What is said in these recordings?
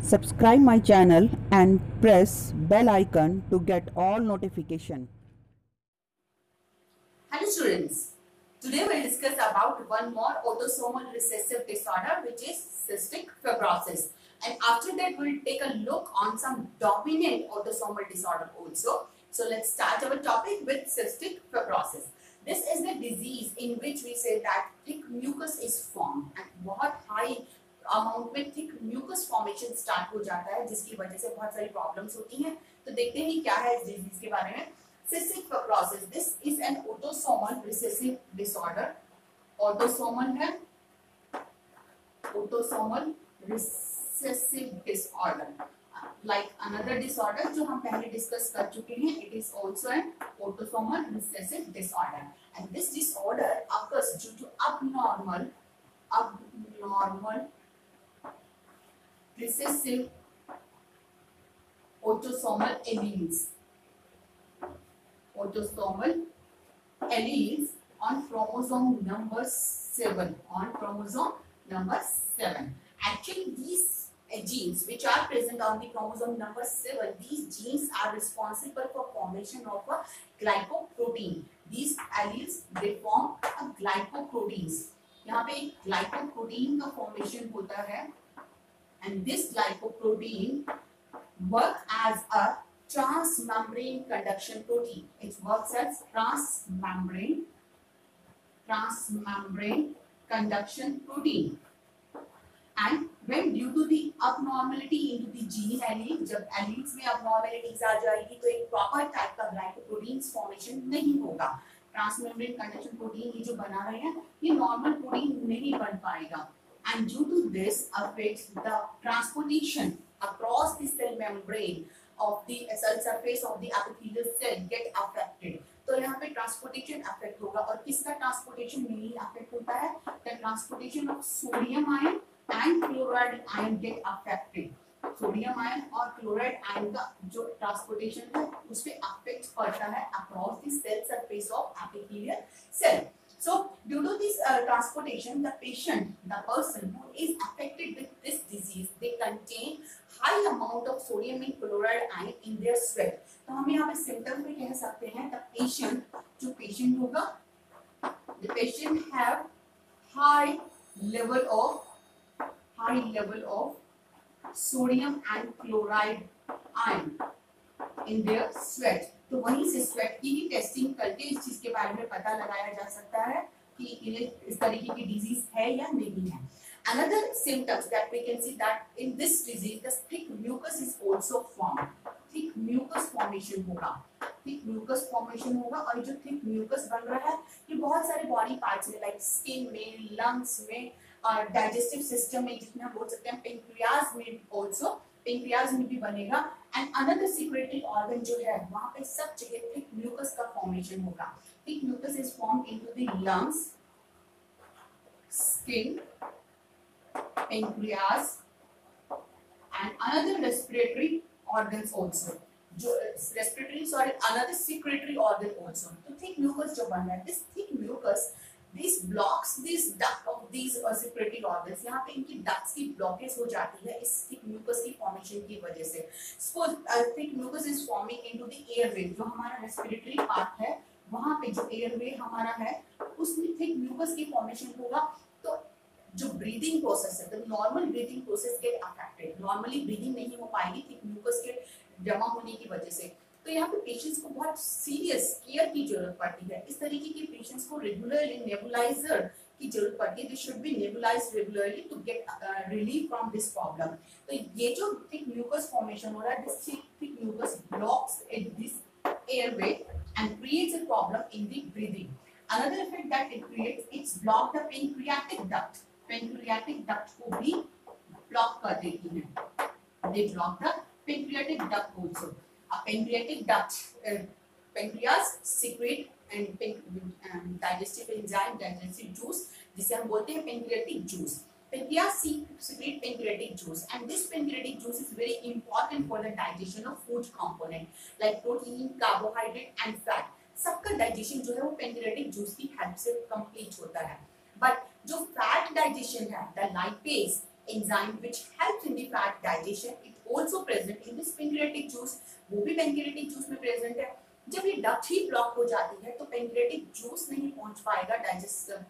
Subscribe my channel and press bell icon to get all notification. Hello students, today we'll discuss about one more autosomal recessive disorder, which is cystic fibrosis, and after that we'll take a look on some dominant autosomal disorder also. So let's start our topic with cystic fibrosis. This is the disease in which we say that thick mucus is formed and बहुत high amount में thick mucus formation start हो जाता है, जिसकी वजह से बहुत सारी प्रॉब्लम्स होती हैं. तो देखते हैं क्या है इस डिजीज के बारे में. Cystic fibrosis. This is an autosomal recessive disorder. Autosomal है, autosomal recessive disorder. Like another disorder जो हम पहले डिस्कस कर चुके हैं, it is also an autosomal recessive disorder. And this disorder occurs due to abnormal recessive autosomal alleles. Autosomal alleles on chromosome number 7. On chromosome number 7. Actually, these genes which are present on the chromosome number 7, these genes are responsible for formation of a glycoprotein. These alleles, they form a glycoproteins. यहाँ पे glycoprotein का formation होता है, and this glycoprotein work as a transmembrane conduction protein. It works as transmembrane conduction protein. And when due to the abnormality into the gene allele, जब alleles में abnormalities आ जाएगी तो एक proper type का glycoproteins formation नहीं होगा. Transmembrane conduction protein ये जो बना रहे हैं, ये नॉर्मल प्रोटीन नहीं बन पाएगा. And due to this affects the transportation across the cell membrane of the cell surface of the epithelial cell get affected. तो यहाँ पे ट्रांसपोर्टेशन अफेक्ट होगा. और किसका ट्रांसपोर्टेशन मेनली अफेक्ट होता है? The transportation of sodium ion and chloride ion get affected. Sodium ion और chloride ion का जो ट्रांसपोर्टेशन है उस पे अफेक्ट पड़ता है across the cell surface of epithelial cell. So due to this transportation, the person who is affected with this disease, they contain high amount of sodium and chloride ion in their sweat. तो हम यहाँ पे symptom पे कह सकते हैं जो patient होगा, the patient have high level of sodium and chloride ion in their sweat. तो वहीं से स्वेट की ही टेस्टिंग करके इस चीज के बारे में पता लगाया जा सकता है कि इन्हें इस तरीके की डिजीज है या नहीं है. Another symptoms that we can see that in this disease the thick mucus is also formed. Thick mucus formation होगा और जो thick mucus बन रहा है ये बहुत सारे बॉडी पार्ट्स में लाइक स्किन में, लंग्स में और डाइजेस्टिव सिस्टम में, जिसमें हम बोल सकते हैं पेंक्रियाज में भी बनेगा. एंड अनदर सिक्रेटरी ऑर्गन जो है वहां पे सब जगह थिक म्यूकस का फॉर्मेशन होगा. Thick mucus is formed into the lungs, skin, pancreas and another respiratory organs also. जो respiratory another secretory organ also. तो थिक म्यूकस जो बन रहा है, this thick mucus this blocks this duct of these secretory organs. यहाँ पे इनकी ducts की blockage हो जाती है इस thick mucus की formation की वजह से. Suppose thick mucus is forming into the airway. जो हमारा respiratory part है वहाँ पे जो airway हमारा है उसमें thick mucus की formation होगा. तो जो breathing process है, the normal breathing process get affected. Normally breathing नहीं हो पाएगी thick mucus के जमा होने की वजह से. तो यहाँ पे पेशेंट्स को बहुत सीरियस केयर की जरूरत पड़ती है. इस तरीके के पेशेंट्स को रेगुलरली नेबुलाइजर की जरूरत पड़ती है. They should be nebulized regularly to get relief from this problem. तो ये जो थिक म्यूकस फॉर्मेशन हो रहा है, this thick mucus blocks in this airway and creates a problem in the breathing. Another effect that it creates, it's block the pancreatic duct. Pancreatic duct को भी block कर देती है. They block the pancreatic duct also. A pancreatic duct, pancreas secrete and digestive enzyme, digestive juice, जिसे हम बोलते हैं pancreatic juice. Pancreas secrete pancreatic juice, and this pancreatic juice is very important for the digestion of food component like protein, carbohydrate and fat. सबका digestion जो है वो pancreatic juice की help से complete होता है. But जो fat digestion है, the lipase, enzyme which helps in the fat digestion. It also present in this pancreatic juice, वो भी pancreatic juice में present है. जब ये डक्ट ही ब्लॉक हो जाती है तो पेंक्रियाटिक जूस नहीं पहुंच पाएगा डाइजेशन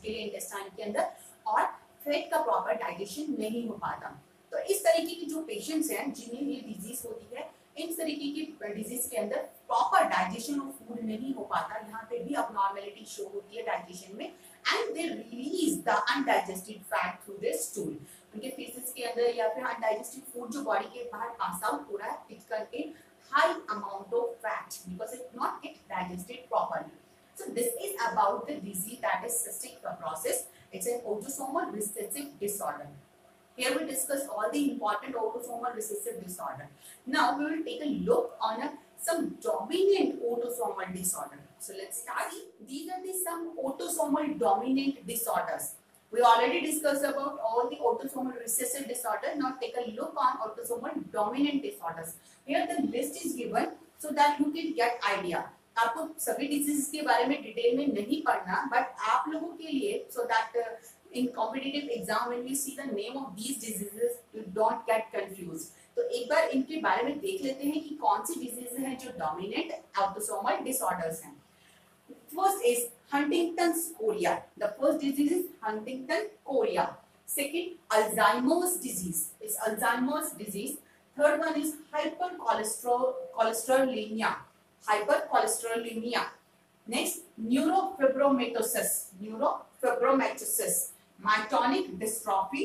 के लिए इंटेस्टाइन के अंदर, और फैट का प्रॉपर डाइजेशन नहीं हो पाता. तो इस तरीके की जो पेशेंट्स हैं जिन्हें ये डिजीज होती है, इन तरीके की डिजीज के अंदर प्रॉपर डाइजेशन ऑफ फूड नहीं हो पाता, यहाँ पे भी अबनॉर्मेलिटी शो होती है डाइजेशन में, and they release the undigested fat through their stool. उनके फेसेस के अंदर या फिर अनडाइजेस्टेड फूड जो बॉडी के बाहर पास आउट हो रहा है, it contain high amount of fat because it not get digested properly. So this is about the disease that is cystic fibrosis. It's an autosomal recessive disorder. Here we discuss all the important autosomal recessive disorder. Now we will take a look on some dominant autosomal disorder. So let's start. These are the some autosomal dominant disorders. We already discussed about all the autosomal recessive disorder. Now take a look on autosomal dominant disorders. Here the list is given so that you can get idea. आपको सभी disease के बारे में detail में नहीं पढ़ना, but आप लोगों के लिए so that in competitive exam when we see the name of these diseases you don't get confused. तो एक बार इनके बारे में देख लेते हैं कि कौन सी डिजीज हैं जो डोमिनेंट ऑटोसोमल डिसऑर्डर्स हैं. First is Huntington's chorea. The first disease is Huntington chorea. Second, Alzheimer's disease. It's Alzheimer's disease. Third one is hypercholesterolemia. Hypercholesterolemia. Next, neurofibromatosis. Neurofibromatosis. Myotonic dystrophy,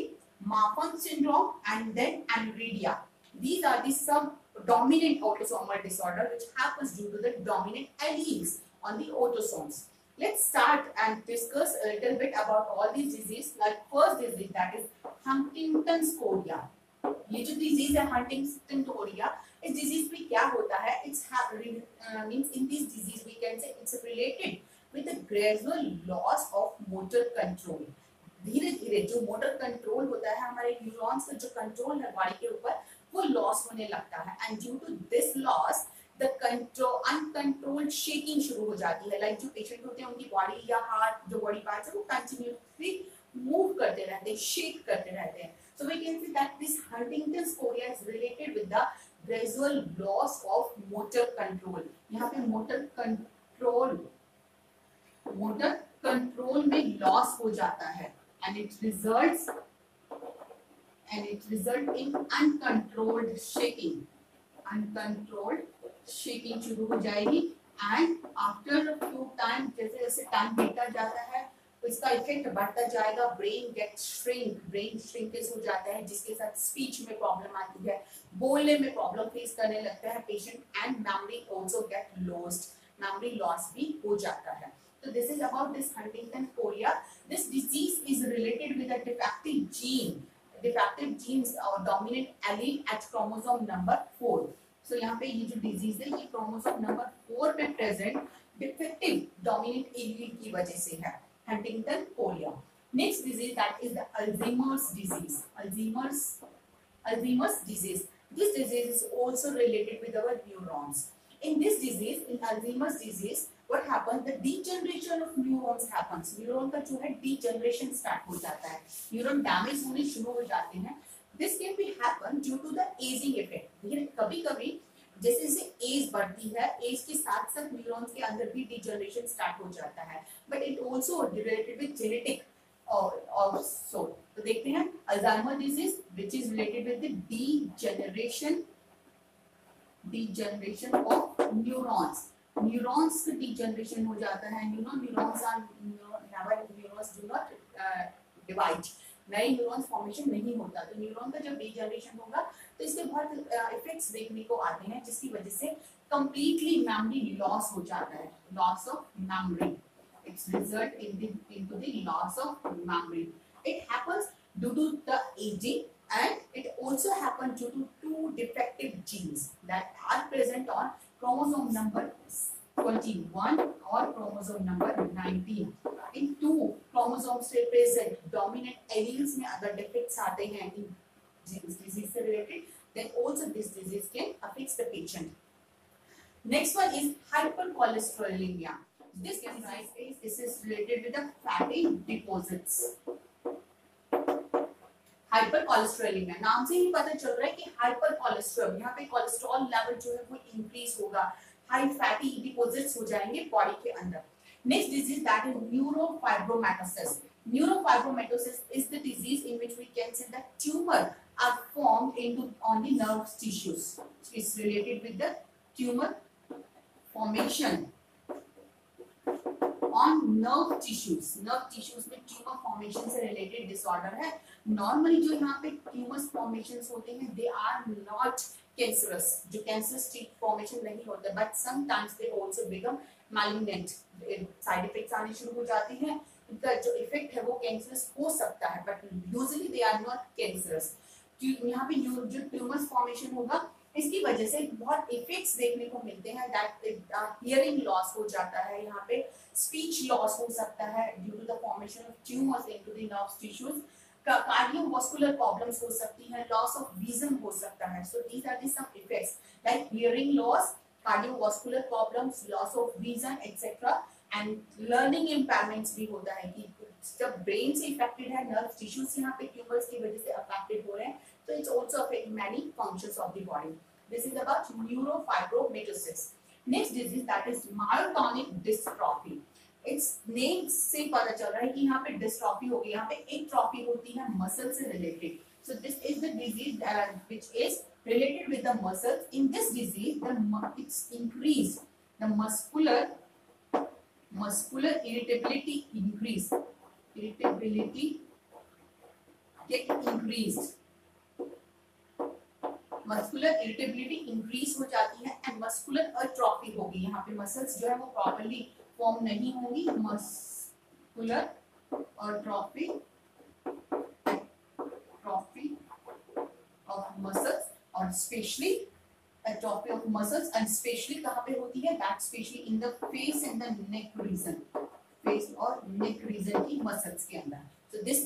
Marfan syndrome, and then aniridia. These are the some dominant autosomal disorder which happens due to the dominant alleles on the autosomes. Let's start and discuss a little bit about all these diseases. Like first disease, that is Huntington's chorea. ये जो disease है Huntington chorea, इस disease में क्या होता है? It's means in this disease we can say it's related with a gradual loss of motor control. धीरे धीरे जो मोटर कंट्रोल होता है, हमारे न्यूरॉन्स का जो कंट्रोल है बॉडी के ऊपर, वो लॉस होने लगता है. And due to this loss the control uncontrolled shaking शुरू हो जाती है. लाइक जो पेशेंट होते हैं उनकी बॉडी या हार्ट जो बॉडी पार्ट्स है वो कंटिन्यूअसली मूव करते रहते हैं, शेक करते रहते हैं. So we can see that this Huntington's chorea is related with the gradual loss of motor control. यहाँ पे मोटर कंट्रोल में लॉस हो जाता है, and it results in uncontrolled shaking. शुरू हो जाएगी, and after a few time जैसे जैसे टाइम बीतता जाता है तो इसका इफेक्ट बढ़ता जाएगा. ब्रेन श्रिंकेज हो जाता है, जिसके साथ स्पीच में प्रॉब्लम आती है, बोलने में प्रॉब्लम फेस करने लगता है patient, and memory also get lost. Memory loss भी हो जाता है. So this is about this Huntington chorea. This disease is related with a defective gene. Defective genes or dominant allele at chromosome number 4. So यहाँ पे ये जो disease है ये chromosome number 4 पे present defective dominant allele की वजह से है, Huntington chorea. Next disease that is the Alzheimer's disease. Alzheimer's disease. This disease is also related with our neurons. In this disease, in Alzheimer's disease, what happens? The degeneration of neurons happens. Neuron का जो है degeneration start हो जाता है, neuron damage होने शुरू हो जाते हैं. This can be happen due to the aging effect. कभी-कभी जैसे जैसे एज बढ़ती है, एज के साथ साथ न्यूरॉन्स के अंदर भी डिजनरेशन स्टार्ट हो जाता है, but it also related with genetic also. तो देखते हैं Alzheimer disease which is related with the degeneration of neurons. Neurons का degeneration हो जाता है. Neurons do not divide. नए न्यूरॉन्स फॉर्मेशन नहीं होता. तो न्यूरॉन का जब डिजनरेशन होगा तो इसके बहुत इफेक्ट्स देखने को आते हैं, जिसकी वजह से कंप्लीटली मेमोरी लॉस हो जाता है. Loss of memory. It's result into the loss of memory. It happens due to the aging, and it also happens due to two defective genes that are present on chromosome number 21 or chromosome number 19. In two chromosomes से present dominant alleles में अगर defects आते हैं in disease से related, then also this disease can affect the patient. Next one is hypercholesterolemia. This is related with the fatty deposits. Hypercholesterolaemia, नाम से ही पता चल रहा है कि हाइपर कोलेस्ट्रॉल, यहाँ पे कोलेस्ट्रॉल लेवल जो है वो इंक्रीज होगा, हाई फैटी डिपॉजिट्स हो जाएंगे बॉडी के अंदर। Next disease that is neurofibromatosis. Neurofibromatosis is the disease in which we can say that tumor are formed into on the nerve tissues. It's related with the tumor formation on nerve tissues. Nerve tissues में tumor formation से related disorder है। Normally जो यहाँ पे tumors formations होते हैं, they are not cancerous, जो cancerous formation नहीं होता, but sometimes they also become malignant. Side effects आने शुरू हो जाती हैं, इनका जो इफेक्ट है वो कैंसरस हो सकता है, but usually they are not cancerous. यहाँ पे जो ट्यूमर्स फॉर्मेशन होगा, इसकी वजह से बहुत इफेक्ट्स देखने को मिलते हैं, दैट हियरिंग लॉस हो जाता है, यहाँ पे स्पीच लॉस हो सकता है due to the formation of tumours into the nerve tissues, cardiovascular problems हो सकती हैं, लॉस ऑफ विजन हो सकता है। So these are the some effects like hearing loss, cardiovascular problems, loss of vision etcetera, and learning impairments भी होता है कि जब ब्रेन से इफेक्टेड है, नर्व टिश्यूज यहाँ पे ट्यूमर्स की वजह से अफेक्टेड हो रहे हैं, तो it's also affect many functions of the body. This is about neurofibromatosis. Next disease that is myotonic dystrophy. It's name से पता चल रहा है कि यहाँ पे डिस्ट्रॉफी होगी, यहाँ पे एक ट्रॉफी होती है मसल से related. So this is the disease which is related with the muscles. In this disease, it's increased the muscular irritability increase, irritability get increased, muscular irritability increase हो जाती है, and muscular atrophy होगी, यहाँ पे muscles जो है वो properly form नहीं होंगी, muscular atrophy, atrophy of muscles, और specially atrophy of muscles, and specially कहाँ पे होती है, that specially in the face and the neck region, face और neck region की muscles के अंदर। So this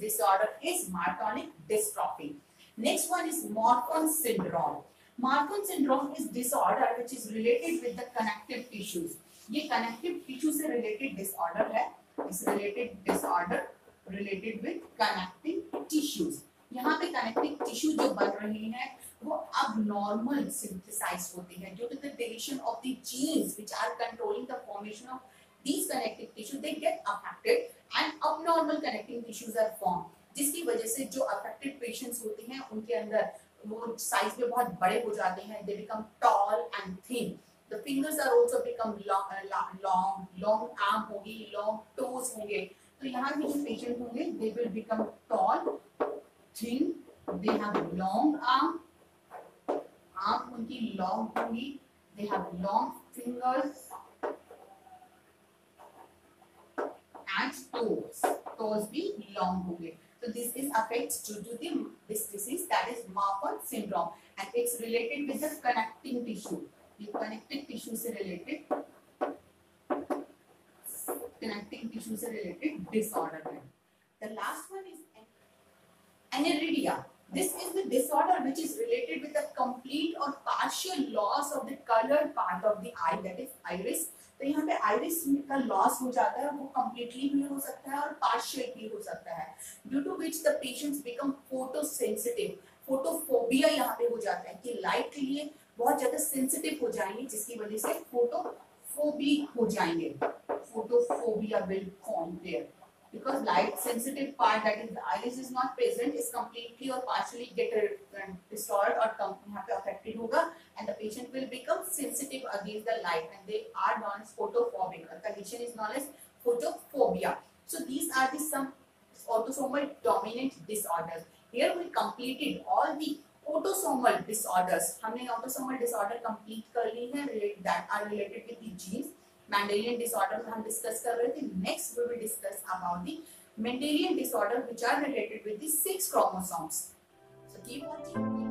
disorder is myotonic dystrophy. Next one is Marfan syndrome. Marfan syndrome is disorder which is related with the connective tissues. ये connective tissue से related disorder है, is related disorder related with connecting tissues. यहाँ पे connective tissue जो बन रहे हैं वो अब नॉर्मल सिंथेसाइज होते हैं due to the deletion of the genes which are controlling the formation of these connective tissue, they get affected and abnormal connecting tissues are form, जिसकी वजह से जो अफेक्टेड पेशेंट्स होते हैं उनके अंदर वो साइज में बहुत बड़े हो जाते हैं, they become tall and thin, the fingers are also become long arm होगी, लॉन्ग टोज होंगे। तो यहाँ के जो पेशेंट होंगे they will become tall, thin, they have long arm उनकी long होंगी, they have long fingers and toes भी long होंगे। So this is affects due to this disease that is Marfan syndrome, and it's related with the connecting tissue, ये connective tissue से related, connecting tissue से related disorder है। The last one is aniridia. This is the disorder which is related with the complete or partial loss of the colored part of the eye, that is iris. तो यहाँ पे iris का loss हो जाता है, वो completely भी हो सकता है और partial भी हो सकता है, due to which the patients become photosensitive. Photophobia यहाँ पे हो जाता है कि light के लिए बहुत ज़्यादा sensitive हो जाएंगे, जिसकी वजह से photophobic हो जाएंगे, photophobia will form there. Because light sensitive part, that is the iris, is not present, is completely or partially get destroyed or यहाँ पे affected होगा, and the patient will become sensitive against the light, and they are known as photophobic. A condition is known as photophobia. So these are the some autosomal dominant disorders. Here we completed all the autosomal disorders. हमने autosomal disorder complete कर ली है that are related with the genes. Mendelian disorder हम discuss कर रहे थे। Next we will discuss about the Mendelian disorder which are related with the 6 chromosomes. So keep watching.